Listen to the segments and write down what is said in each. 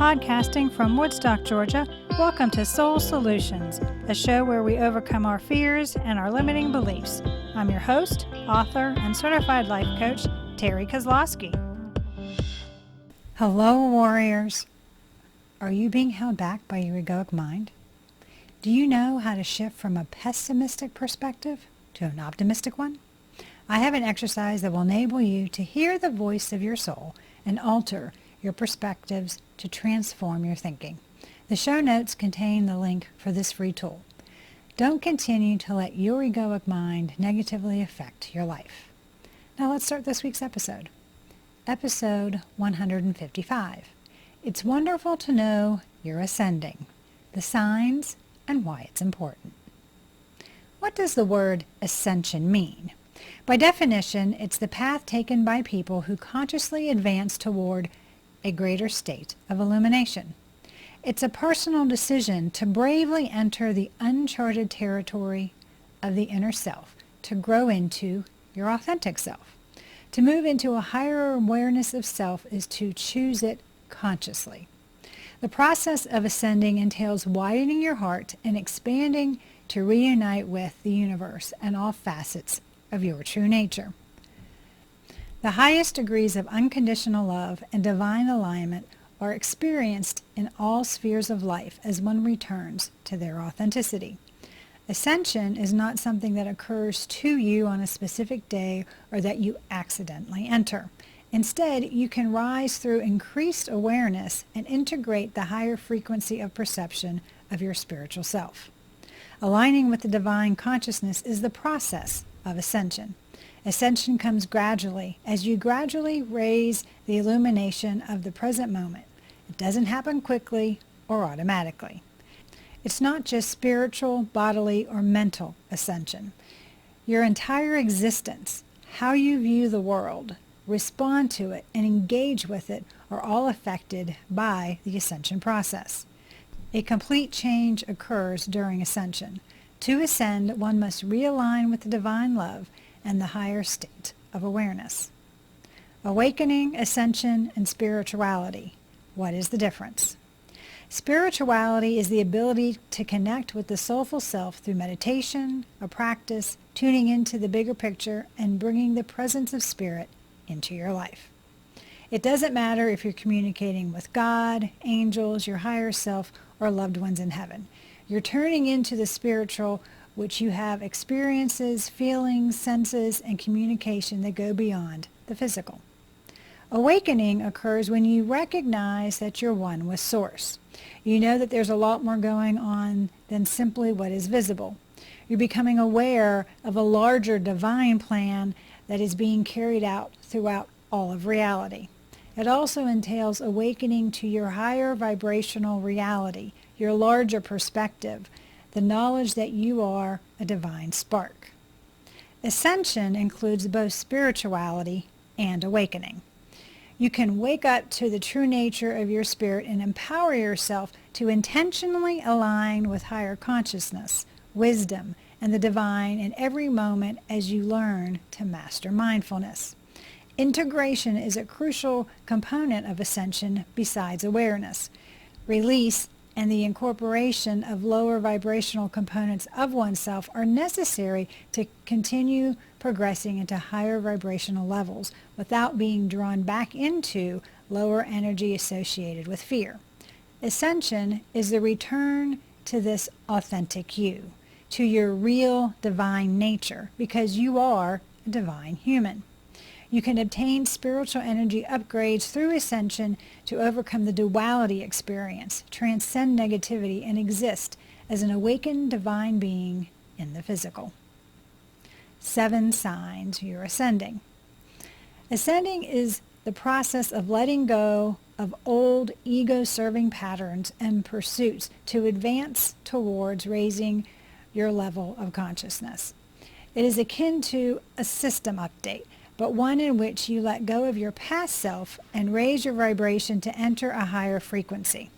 Podcasting from Woodstock, Georgia, welcome to Soul Solutions, a show where we overcome our fears and our limiting beliefs. I'm your host, author, and certified life coach, Terry Kozlowski. Hello, warriors. Are you being held back by your egoic mind? Do you know how to shift from a pessimistic perspective to an optimistic one? I have an exercise that will enable you to hear the voice of your soul and alter your perspectives to transform your thinking. The show notes contain the link for this free tool. Don't continue to let your egoic mind negatively affect your life. Now let's start this week's episode. Episode 155. It's wonderful to know you're ascending. The signs and why it's important. What does the word ascension mean? By definition, it's the path taken by people who consciously advance toward a greater state of illumination. It's a personal decision to bravely enter the uncharted territory of the inner self, to grow into your authentic self. To move into a higher awareness of self is to choose it consciously. The process of ascending entails widening your heart and expanding to reunite with the universe and all facets of your true nature. The highest degrees of unconditional love and divine alignment are experienced in all spheres of life as one returns to their authenticity. Ascension is not something that occurs to you on a specific day or that you accidentally enter. Instead, you can rise through increased awareness and integrate the higher frequency of perception of your spiritual self. Aligning with the divine consciousness is the process of ascension. Ascension comes gradually as you gradually raise the illumination of the present moment. It doesn't happen quickly or automatically. It's not just spiritual, bodily, or mental ascension. Your entire existence, how you view the world, respond to it, and engage with it are all affected by the ascension process. A complete change occurs during ascension. To ascend, one must realign with the divine love and the higher state of awareness. Awakening, ascension, and spirituality. What is the difference? Spirituality is the ability to connect with the soulful self through meditation, a practice, tuning into the bigger picture, and bringing the presence of spirit into your life. It doesn't matter if you're communicating with God, angels, your higher self, or loved ones in heaven. You're turning into the spiritual, which you have experiences, feelings, senses, and communication that go beyond the physical. Awakening occurs when you recognize that you're one with Source. You know that there's a lot more going on than simply what is visible. You're becoming aware of a larger divine plan that is being carried out throughout all of reality. It also entails awakening to your higher vibrational reality, your larger perspective, the knowledge that you are a divine spark. Ascension includes both spirituality and awakening. You can wake up to the true nature of your spirit and empower yourself to intentionally align with higher consciousness, wisdom, and the divine in every moment as you learn to master mindfulness. Integration is a crucial component of ascension besides awareness. Release and the incorporation of lower vibrational components of oneself are necessary to continue progressing into higher vibrational levels without being drawn back into lower energy associated with fear. Ascension is the return to this authentic you, to your real divine nature, because you are a divine human. You can obtain spiritual energy upgrades through ascension to overcome the duality experience, transcend negativity, and exist as an awakened divine being in the physical. 7 signs you're ascending. Ascending is the process of letting go of old ego-serving patterns and pursuits to advance towards raising your level of consciousness. It is akin to a system update, but one in which you let go of your past self and raise your vibration to enter a higher frequency.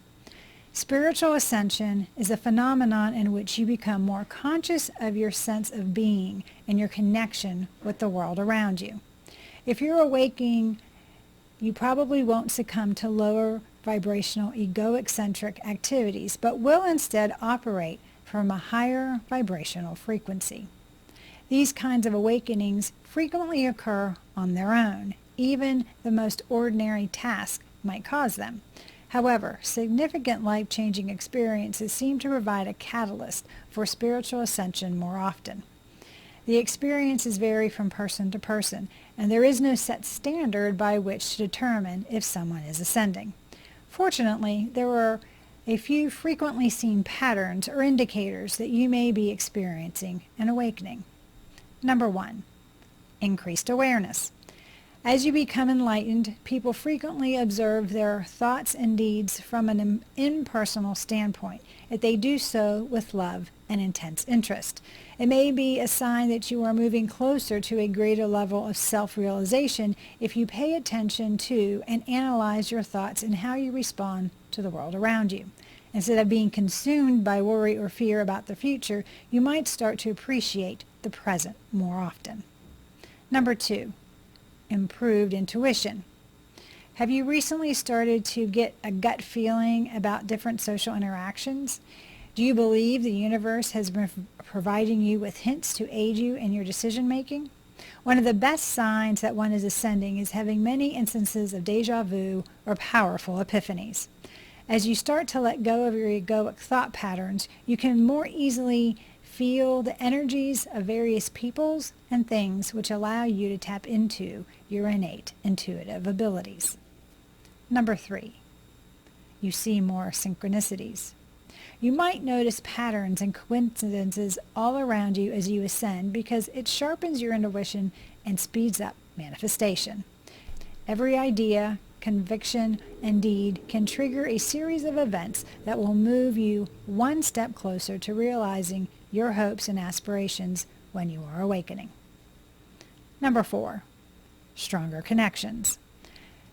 Spiritual ascension is a phenomenon in which you become more conscious of your sense of being and your connection with the world around you. If you're awakening, you probably won't succumb to lower vibrational egoic-centric activities, but will instead operate from a higher vibrational frequency. These kinds of awakenings frequently occur on their own. Even the most ordinary task might cause them. However, significant life-changing experiences seem to provide a catalyst for spiritual ascension more often. The experiences vary from person to person, and there is no set standard by which to determine if someone is ascending. Fortunately, there are a few frequently seen patterns or indicators that you may be experiencing an awakening. Number 1, increased awareness. As you become enlightened, people frequently observe their thoughts and deeds from an impersonal standpoint, yet they do so with love and intense interest. It may be a sign that you are moving closer to a greater level of self-realization if you pay attention to and analyze your thoughts and how you respond to the world around you. Instead of being consumed by worry or fear about the future, you might start to appreciate the present more often. Number 2, improved intuition. Have you recently started to get a gut feeling about different social interactions? Do you believe the universe has been providing you with hints to aid you in your decision making? One of the best signs that one is ascending is having many instances of deja vu or powerful epiphanies. As you start to let go of your egoic thought patterns, you can more easily feel the energies of various peoples and things, which allow you to tap into your innate intuitive abilities. Number 3, you see more synchronicities. You might notice patterns and coincidences all around you as you ascend because it sharpens your intuition and speeds up manifestation. Every idea, conviction, and deed can trigger a series of events that will move you one step closer to realizing your hopes and aspirations when you are awakening. Number 4, stronger connections.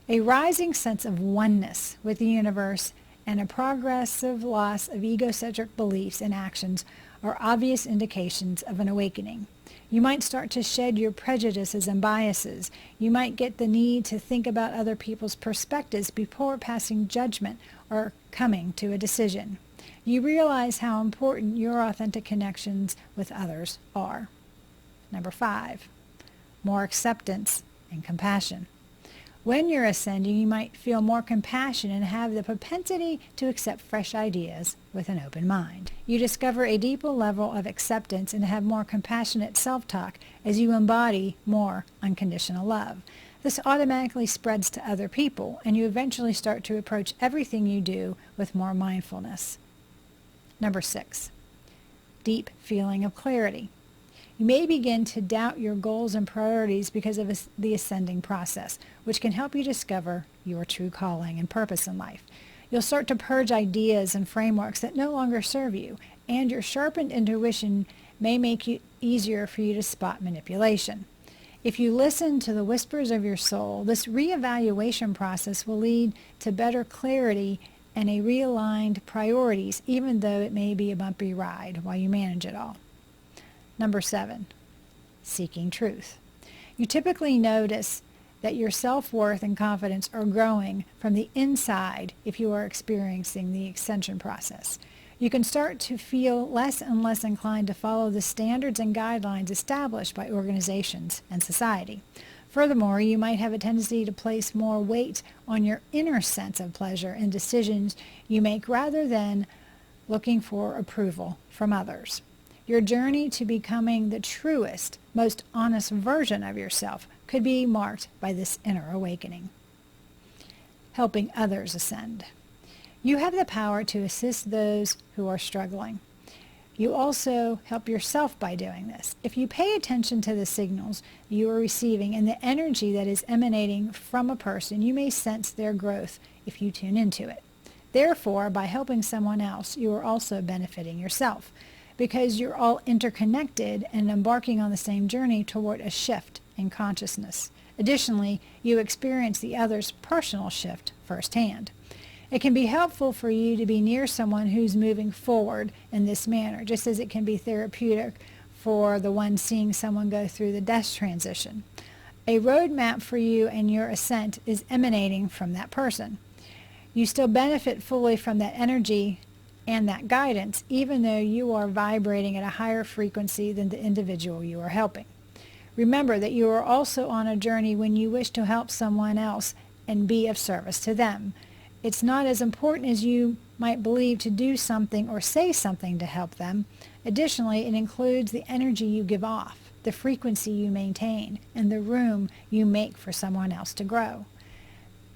A rising sense of oneness with the universe and a progressive loss of egocentric beliefs and actions are obvious indications of an awakening. You might start to shed your prejudices and biases. You might get the need to think about other people's perspectives before passing judgment or coming to a decision. You realize how important your authentic connections with others are. Number 5, more acceptance and compassion. When you're ascending, you might feel more compassion and have the propensity to accept fresh ideas with an open mind. You discover a deeper level of acceptance and have more compassionate self-talk as you embody more unconditional love. This automatically spreads to other people, and you eventually start to approach everything you do with more mindfulness. Number 6, deep feeling of clarity. You may begin to doubt your goals and priorities because of the ascending process, which can help you discover your true calling and purpose in life. You'll start to purge ideas and frameworks that no longer serve you, and your sharpened intuition may make it easier for you to spot manipulation. If you listen to the whispers of your soul, this reevaluation process will lead to better clarity and a realigned priorities, even though it may be a bumpy ride while you manage it all. Number 7, seeking truth. You typically notice that your self-worth and confidence are growing from the inside if you are experiencing the ascension process. You can start to feel less and less inclined to follow the standards and guidelines established by organizations and society. Furthermore, you might have a tendency to place more weight on your inner sense of pleasure in decisions you make rather than looking for approval from others. Your journey to becoming the truest, most honest version of yourself could be marked by this inner awakening. Helping others ascend. You have the power to assist those who are struggling. You also help yourself by doing this. If you pay attention to the signals you are receiving and the energy that is emanating from a person, you may sense their growth if you tune into it. Therefore, by helping someone else, you are also benefiting yourself, because you're all interconnected and embarking on the same journey toward a shift in consciousness. Additionally, you experience the other's personal shift firsthand. It can be helpful for you to be near someone who's moving forward in this manner, just as it can be therapeutic for the one seeing someone go through the death transition. A roadmap for you and your ascent is emanating from that person. You still benefit fully from that energy and that guidance, even though you are vibrating at a higher frequency than the individual you are helping. Remember that you are also on a journey when you wish to help someone else and be of service to them. It's not as important as you might believe to do something or say something to help them. Additionally, it includes the energy you give off, the frequency you maintain, and the room you make for someone else to grow.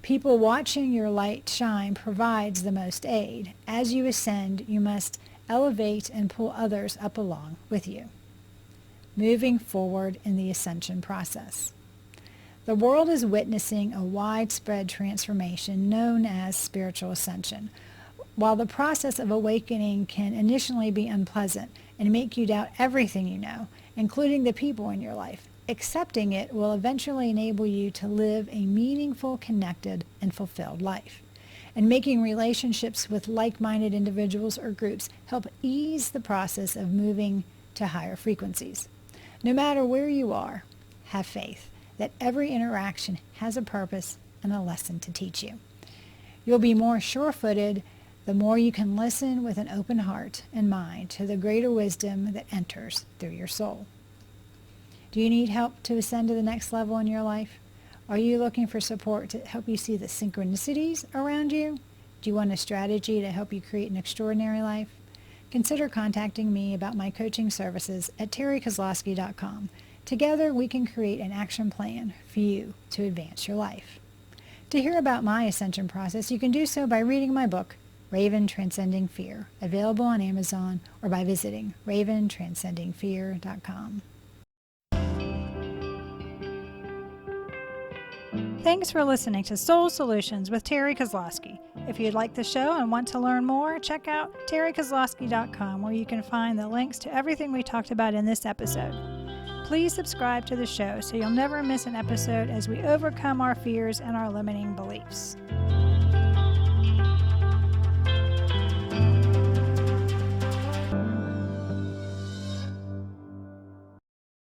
People watching your light shine provides the most aid. As you ascend, you must elevate and pull others up along with you. Moving forward in the ascension process. The world is witnessing a widespread transformation known as spiritual ascension. While the process of awakening can initially be unpleasant and make you doubt everything you know, including the people in your life, accepting it will eventually enable you to live a meaningful, connected, and fulfilled life. And making relationships with like-minded individuals or groups help ease the process of moving to higher frequencies. No matter where you are, have faith that every interaction has a purpose and a lesson to teach you. You'll be more sure-footed the more you can listen with an open heart and mind to the greater wisdom that enters through your soul. Do you need help to ascend to the next level in your life? Are you looking for support to help you see the synchronicities around you? Do you want a strategy to help you create an extraordinary life? Consider contacting me about my coaching services at terrykozlowski.com. Together, we can create an action plan for you to advance your life. To hear about my ascension process, you can do so by reading my book, Raven Transcending Fear, available on Amazon, or by visiting raventranscendingfear.com. Thanks for listening to Soul Solutions with Terry Kozlowski. If you'd like the show and want to learn more, check out terrykozlowski.com, where you can find the links to everything we talked about in this episode. Please subscribe to the show so you'll never miss an episode as we overcome our fears and our limiting beliefs.